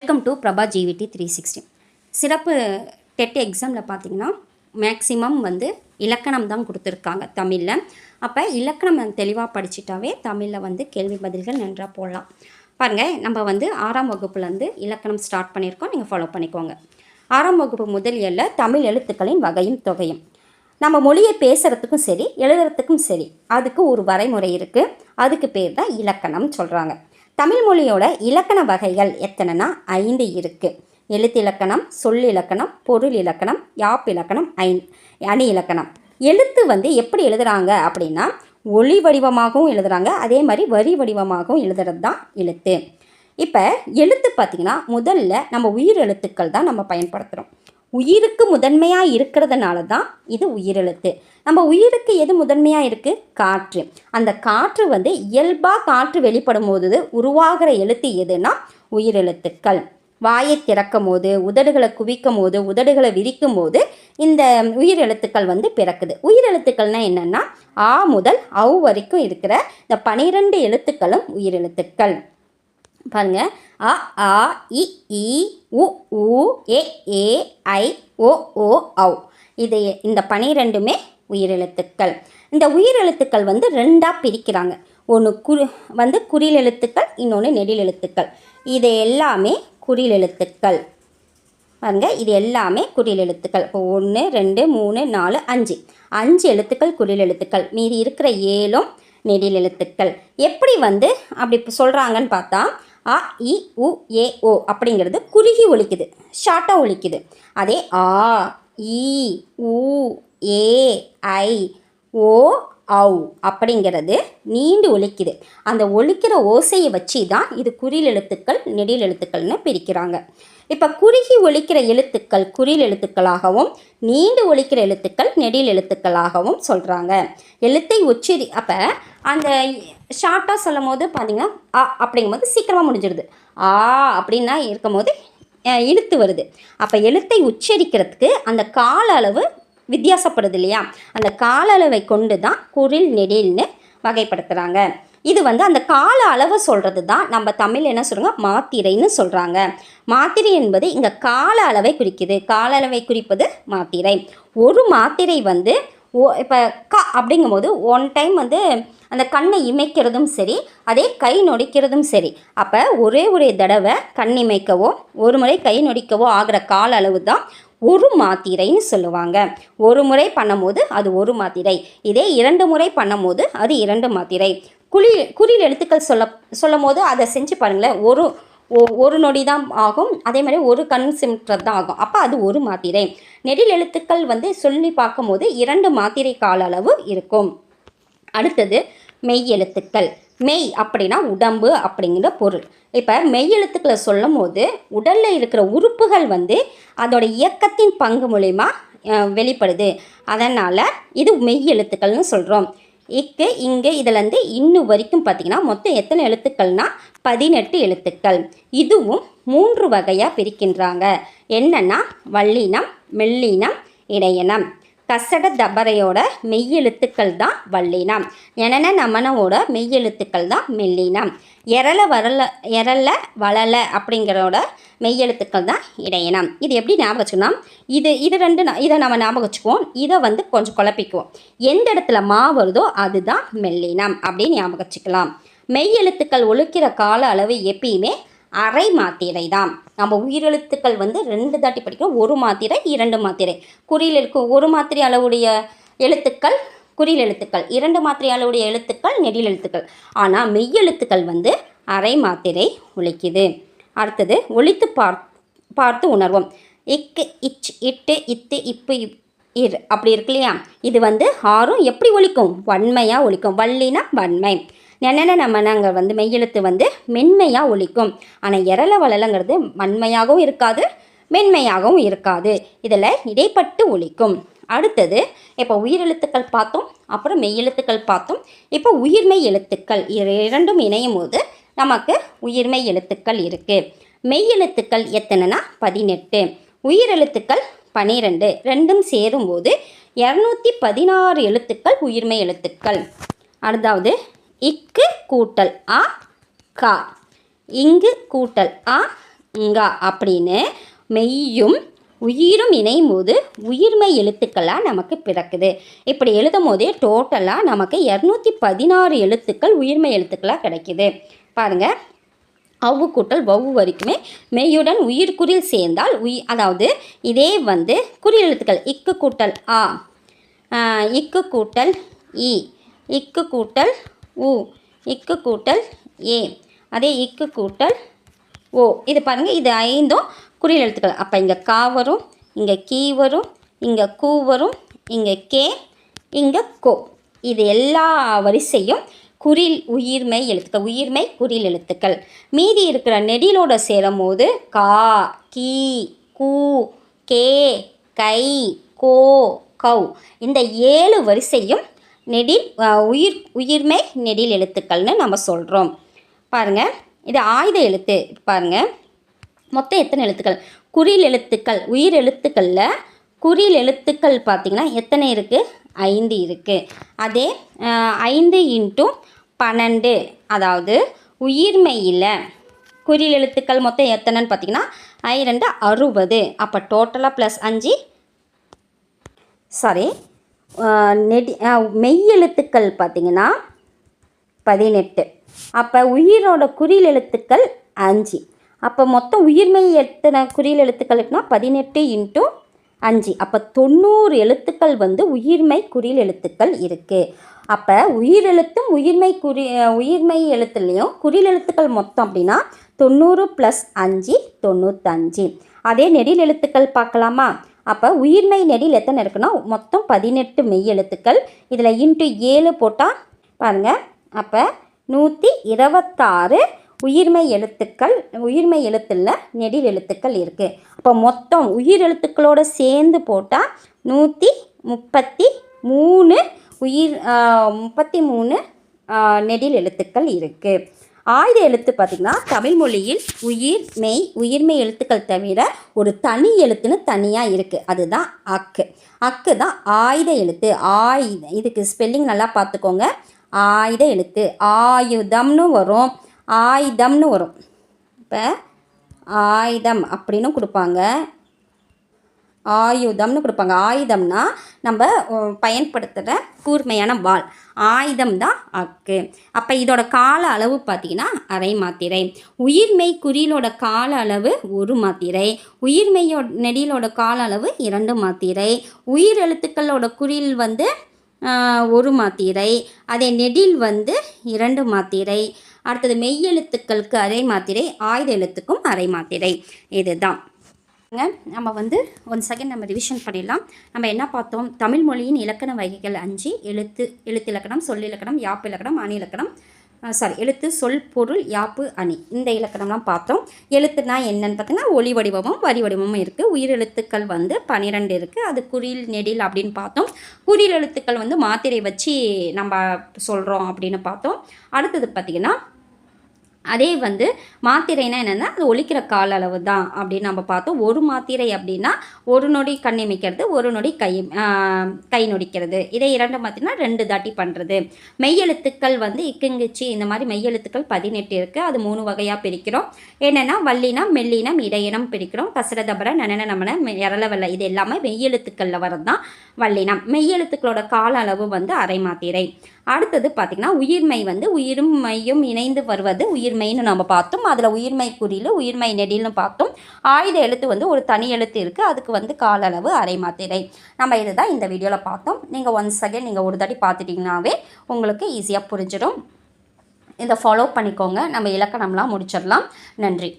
Welcome to Prabha ஜிவிடி 360. சிறப்பு dead எக்ஸாமில் பார்த்தீங்கன்னா மேக்ஸிமம் இலக்கணம் தான் கொடுத்துருக்காங்க தமிழில். அப்போ இலக்கணம் தெளிவாக படிச்சிட்டாவே தமிழில் கேள்வி பதில்கள் நன்றாக போடலாம். பாருங்கள், நம்ம 6ஆம் வகுப்புலேருந்து இலக்கணம் ஸ்டார்ட் பண்ணியிருக்கோம். நீங்கள் ஃபாலோ பண்ணிக்கோங்க. 6ஆம் வகுப்பு முதல் எல்ல தமிழ் எழுத்துக்களின் வகையும் தொகையும். நம்ம மொழியை பேசுகிறதுக்கும் சரி எழுதுறதுக்கும் சரி அதுக்கு ஒரு வரைமுறை இருக்குது. அதுக்கு பேர் தான் இலக்கணம் சொல்கிறாங்க. தமிழ் மொழியோட இலக்கண வகைகள் எத்தனைனா 5 இருக்குது. எழுத்து இலக்கணம், சொல் இலக்கணம், பொருள் இலக்கணம், யாப்பு இலக்கணம், அணி இலக்கணம். எழுத்து எப்படி எழுதுகிறாங்க அப்படின்னா ஒளி வடிவமாகவும் எழுதுகிறாங்க, அதே மாதிரி வரி வடிவமாகவும் எழுதுறது தான் எழுத்து. இப்போ எழுத்து பார்த்திங்கன்னா முதல்ல நம்ம உயிர் எழுத்துக்கள் தான் நம்ம பயன்படுத்துகிறோம். உயிருக்கு முதன்மையாக இருக்கிறதுனால தான் இது உயிரெழுத்து. நம்ம உயிருக்கு எது முதன்மையாக இருக்குது? காற்று. அந்த காற்று இயல்பாக காற்று வெளிப்படும் போது உருவாகிற எழுத்து எதுனா உயிரெழுத்துக்கள். வாயை திறக்கும் போது, உதடுகளை குவிக்கும் போது, உதடுகளை விரிக்கும் போது இந்த உயிரெழுத்துக்கள் பிறக்குது. உயிரெழுத்துக்கள்னால் என்னென்னா ஆ முதல் ஔ வரைக்கும் இருக்கிற இந்த 12 எழுத்துக்களும் உயிரெழுத்துக்கள். பாருங்க, அ ஆ இ ஈ உ ஊ ஏ ஏ ஐ ஓ ஓ ஔ. இது இந்த 12மே உயிரெழுத்துக்கள். இந்த உயிரெழுத்துக்கள் 2ஆக பிரிக்கிறாங்க. ஒன்று குறில் எழுத்துக்கள், இன்னொன்று நெடில் எழுத்துக்கள். இது எல்லாமே குறில் எழுத்துக்கள். பாருங்க, இது எல்லாமே குறில் எழுத்துக்கள். இப்போ 1 2 3 4 5 எழுத்துக்கள் குறில் எழுத்துக்கள். மீதி இருக்கிற 7ம் நெடில் எழுத்துக்கள். எப்படி அப்படி சொல்கிறாங்கன்னு பார்த்தா அ இ உ ஏ ஓ அப்படிங்கிறது குறுகி ஒலிக்குது, ஷார்ட்டாக ஒலிக்குது. அதே ஆ இ உ ஏ ஐ ஓ ஔ அப்படிங்கிறது நீண்டு ஒலிக்குது. அந்த ஒலிக்கிற ஓசையை வச்சு தான் இது குறில் எழுத்துக்கள் நெடில் எழுத்துக்கள்னு பிரிக்கிறாங்க. இப்போ குறுகி ஒலிக்கிற எழுத்துக்கள் குறில் எழுத்துக்களாகவும் நீண்டு ஒலிக்கிற எழுத்துக்கள் நெடில் எழுத்துக்களாகவும் சொல்கிறாங்க. எழுத்தை அப்போ அந்த ஷார்ட்டாக சொல்லும் போது பார்த்திங்கன்னா ஆ அப்படிங்கும்போது சீக்கிரமாக முடிஞ்சிடுது. ஆ அப்படின்னா இருக்கும் போது இழுத்து வருது. அப்போ எழுத்தை உச்சரிக்கிறதுக்கு அந்த கால அளவு வித்தியாசப்படுது இல்லையா? அந்த கால அளவை கொண்டு தான் குறில் நெடில்னு வகைப்படுத்துகிறாங்க. இது அந்த கால அளவு சொல்கிறது தான் நம்ம தமிழ் என்ன சொல்கிறாங்க, மாத்திரைன்னு சொல்கிறாங்க. மாத்திரை என்பது இங்கே கால அளவை குறிக்குது. கால அளவை குறிப்பது மாத்திரை. ஒரு மாத்திரை இப்போ க அப்படிங்கும்போது ஒன் டைம் அந்த கண்ணை இமைக்கிறதும் சரி, அதே கை நொடிக்கிறதும் சரி. அப்போ ஒரே தடவை கண் இமைக்கவோ ஒரு முறை கை நொடிக்கவோ ஆகிற கால அளவு தான் ஒரு மாத்திரைன்னு சொல்லுவாங்க. ஒரு முறை பண்ணும்போது அது ஒரு மாத்திரை, இதே 2 முறை பண்ணும்போது அது 2 மாத்திரை. குறில் எழுத்துக்கள் சொல்லும் போது அதை செஞ்சு பாருங்களேன். ஒரு நொடி தான் ஆகும், அதே மாதிரி ஒரு கண் சிமிட்டுறது தான் ஆகும். அப்போ அது ஒரு மாத்திரை. நெடில் எழுத்துக்கள் சொல்லி பார்க்கும்போது 2 மாத்திரை கால அளவு இருக்கும். அடுத்தது மெய் எழுத்துக்கள். மெய் அப்படின்னா உடம்பு அப்படிங்கிற பொருள். இப்போ மெய் எழுத்துக்களை சொல்லும் போது உடலில் இருக்கிற உறுப்புகள் அதோட இயக்கத்தின் பங்கு மூலமா வெளிப்படுது. அதனால் இது மெய் எழுத்துக்கள்னு சொல்கிறோம். இக்கு இங்கே இதிலேருந்து இன்னும் வரைக்கும் பார்த்திங்கன்னா மொத்தம் எத்தனை எழுத்துக்கள்னால் 18 எழுத்துக்கள். இதுவும் 3 வகையாக பிரிக்கின்றாங்க. என்னென்னா வல்லினம், மெல்லினம், இடையினம். கசட தபரையோட மெய்யெழுத்துக்கள் தான் வல்லினம். எனன நமனவோட மெய்யெழுத்துக்கள் தான் மெல்லினம். எரல வளல அப்படிங்கிறோட மெய்யெழுத்துக்கள் தான் இடையினம். இது எப்படி ஞாபகம் வச்சுக்கணும்? இது ரெண்டு இதை நம்ம ஞாபகம் வச்சுக்குவோம். இதை கொஞ்சம் குழப்பிக்குவோம். எந்த இடத்துல மா வருதோ அதுதான் மெல்லினம் அப்படின்னு ஞாபகம் வச்சுக்கலாம். மெய்யெழுத்துக்கள் ஒலிக்கிற கால அளவு எப்பயுமே அரை மாத்திரை தான். நம்ம உயிரெழுத்துக்கள் 2 தாட்டி படிக்கிறோம். ஒரு மாத்திரை 2 மாத்திரை. குறியில் இருக்கும் ஒரு மாத்திரை அளவுடைய எழுத்துக்கள் குறில் எழுத்துக்கள், 2 மாத்திரை அளவுடைய எழுத்துக்கள் நெடில் எழுத்துக்கள். ஆனால் மெய்யெழுத்துக்கள் அரை மாத்திரை ஒலிக்குது. அடுத்தது ஒலித்து பார்த்து உணர்வோம். இக்கு இச் இட்டு இத்து இப்பு இர் அப்படி இருக்கு இல்லையா? இது 6ம் எப்படி ஒலிக்கும்? வன்மையாக ஒலிக்கும். வல்லினா வன்மை. நெனன நமனங்க மெய்யெழுத்து மென்மையாக ஒலிக்கும். ஆனால் எரல வளலங்கிறது வன்மையாகவும் இருக்காது, மென்மையாகவும் இருக்காது. இதில் இடைப்பட்டு ஒலிக்கும். அடுத்தது இப்போ உயிரெழுத்துக்கள் பார்த்தோம், அப்புறம் மெய்யெழுத்துக்கள் பார்த்தோம். இப்போ உயிர்மெய் எழுத்துக்கள் இரண்டும் இணையும் போது நமக்கு உயிர்மெய் எழுத்துக்கள் இருக்குது. மெய்யெழுத்துக்கள் எத்தனைனா 18, உயிரெழுத்துக்கள் 12. ரெண்டும் சேரும்போது 216 எழுத்துக்கள் உயிர்மெய் எழுத்துக்கள். அடுத்தாவது இக்கு கூட்டல் ஆ கா, இங்கு கூட்டல் ஆ ங்க அப்படின்னு மெய்யும் உயிரும் இணையும் போது உயிர்மெய் எழுத்துக்களாக நமக்கு பிறக்குது. இப்படி எழுதும் போதே டோட்டலாக நமக்கு 216 எழுத்துக்கள் உயிர்மெய் எழுத்துக்களாக கிடைக்கிது. பாருங்கள், அவ்வு கூட்டல் வவ்வு வரைக்குமே மெய்யுடன் உயிர்க்குறில் சேர்ந்தால் அதாவது இதே வந்து குறில் எழுத்துக்கள் இக்கு கூட்டல் ஆ, இக்கு கூட்டல் இ, இக்கு கூட்டல் உ, இக்கு கூட்டல் ஏ, அதே இக்கு கூட்டல் ஓ. இது பாருங்கள், இது 5 குறில் எழுத்துக்கள். அப்போ இங்கே கா வரும், இங்கே கீ வரும், இங்கே கூ வரும், இங்கே கே, இங்கே கோ. இது எல்லா வரிசையும் குறில் உயிர்மெய் எழுத்துக்கள், உயிர்மெய் குறில் எழுத்துக்கள். மீதி இருக்கிற நெடிலோட சேரும் போது கா, கீ, கூ, கே, கை, கோ, கௌ, இந்த 7 வரிசையும் நெடில் உயிர்மெய் நெடில் எழுத்துக்கள்னு நம்ம சொல்கிறோம். பாருங்கள், இது ஆயுத எழுத்து. பாருங்கள், மொத்தம் எத்தனை எழுத்துக்கள்? குறில் எழுத்துக்கள், உயிர் எழுத்துக்களில் குறில் எழுத்துக்கள் பார்த்திங்கன்னா எத்தனை இருக்குது? 5 இருக்குது. அதே 5 × 12, அதாவது உயிர்மெயில் குறில் எழுத்துக்கள் மொத்தம் எத்தனைன்னு பார்த்திங்கன்னா 2 60. அப்போ டோட்டலாக ப்ளஸ் 5 மெய் எழுத்துக்கள் பார்த்திங்கன்னா 18. அப்போ உயிரோட குறில் எழுத்துக்கள் 5. அப்போ மொத்தம் உயிர்மெய் எத்தனை குறில் எழுத்துக்களுக்குனா 18 × 5. அப்போ 90 எழுத்துக்கள் வந்து உயிர்மெய் குறில் எழுத்துக்கள் இருக்குது. அப்போ உயிரெழுத்தும் உயிர்மெய் எழுத்துலேயும் குறில் எழுத்துக்கள் மொத்தம் அப்படின்னா 90 + 5 95. அதே நெடில் எழுத்துக்கள் பார்க்கலாமா? அப்போ உயிர்மெய் நெடில் எத்தனை இருக்குன்னா மொத்தம் 18 மெய் எழுத்துக்கள். இதில் × 7 போட்டால் பாருங்கள், அப்போ 126 உயிர்மெய் எழுத்துக்கள், உயிர்மெய் எழுத்தில் நெடில் எழுத்துக்கள் இருக்குது. அப்போ மொத்தம் உயிர் எழுத்துக்களோடு சேர்ந்து போட்டால் 133 33 நெடில் எழுத்துக்கள் இருக்குது. ஆயுத எழுத்து பார்த்திங்கன்னா தமிழ் மொழியில் உயிர்மெய் எழுத்துக்கள் தவிர ஒரு தனி எழுத்துன்னு தனியாக இருக்குது. அதுதான் அக்கு. அக்கு தான் ஆயுத எழுத்து. இதுக்கு ஸ்பெல்லிங் நல்லா பார்த்துக்கோங்க. ஆயுத எழுத்து ஆயுதம்னு வரும், ஆயுதம்னு வரும். இப்போ ஆயுதம் அப்படின்னு கொடுப்பாங்க, ஆயுதம்னு கொடுப்பாங்க. ஆயுதம்னா நம்ம பயன்படுத்துகிற கூர்மையான வாள், ஆயுதம் தான் அக்கு. அப்போ இதோட கால அளவு பார்த்திங்கன்னா அரை மாத்திரை. உயிர்மெய் குறிலோட கால அளவு 1 மாத்திரை. உயிர்மெய்யோ நெடிலோட கால அளவு 2 மாத்திரை. உயிர் எழுத்துக்களோட குறில் வந்து 1 மாத்திரை. அதே நெடில் வந்து 2 மாத்திரை. அடுத்தது மெய் எழுத்துக்களுக்கு அரை மாத்திரை, ஆயுத எழுத்துக்கும் அரை மாத்திரை. இதுதான் நம்ம வந்து செகண்ட் நம்ம ரிவிஷன் பண்ணிடலாம். நம்ம என்ன பார்த்தோம்? தமிழ் மொழியின் இலக்கண வகைகள் 5: எழுத்து இலக்கணம், சொல்லிலக்கணம், யாப்பு இலக்கணம், அணி இலக்கணம், எழுத்து, சொல், பொருள், யாப்பு, அணி. இந்த இலக்கணம்லாம் பார்த்தோம். எழுத்துனா என்னன்னு பார்த்தீங்கன்னா ஒளி வடிவமும் வரி வடிவமும் இருக்குது. உயிர் எழுத்துக்கள் வந்து 12 இருக்குது. அது குறில் நெடில் அப்படின்னு பார்த்தோம். குறில் எழுத்துக்கள் வந்து மாத்திரை வச்சு நம்ம சொல்கிறோம் அப்படின்னு பார்த்தோம். அடுத்தது பார்த்திங்கன்னா அதே வந்து மாத்திரைனா என்னென்னா அது ஒலிக்கிற கால அளவு தான் அப்படின்னு நம்ம பார்த்தோம். ஒரு மாத்திரை அப்படின்னா 1 நொடி கண்ணிமைக்கிறது, 1 நொடி கை நொடிக்கிறது. இதே 2 மாத்திரைனா 2 தாட்டி பண்ணுறது. மெய்யெழுத்துக்கள் வந்து இக்குங்கிச்சி இந்த மாதிரி மெய்யெழுத்துக்கள் 18 இருக்குது. அது 3 வகையாக பிரிக்கிறோம். என்னென்னா வல்லினம், மெல்லினம், இடையினம் பிரிக்கிறோம். கசரதபர, நனன, நமன, எரளவல்ல, இது எல்லாமே மெய்யெழுத்துக்களில் வரது தான் வல்லினம். மெய்யெழுத்துக்களோட கால அளவு வந்து அரை மாத்திரை. அடுத்தது பார்த்திங்கன்னா உயிர்மெய் வந்து உயிரும் மையும் இணைந்து வருவது உயிர்மெய்னு நம்ம பார்த்தோம். அதில் உயிர்மெய் குறியில் உயிர்மெய் நெடில்னு பார்த்தோம். ஆயுத எழுத்து வந்து ஒரு தனி எழுத்து இருக்குது, அதுக்கு வந்து கால அளவு அரை மாத்திரை. நம்ம இதுதான் இந்த வீடியோவில் பார்த்தோம். நீங்கள் ஒன்ஸ் அகைன் நீங்கள் ஒரு தாட்டி பார்த்துட்டிங்கனாவே உங்களுக்கு ஈஸியாக புரிஞ்சிடும். இதை ஃபாலோ பண்ணிக்கோங்க. நம்ம இலக்கணம்லாம் முடிச்சிடலாம். நன்றி.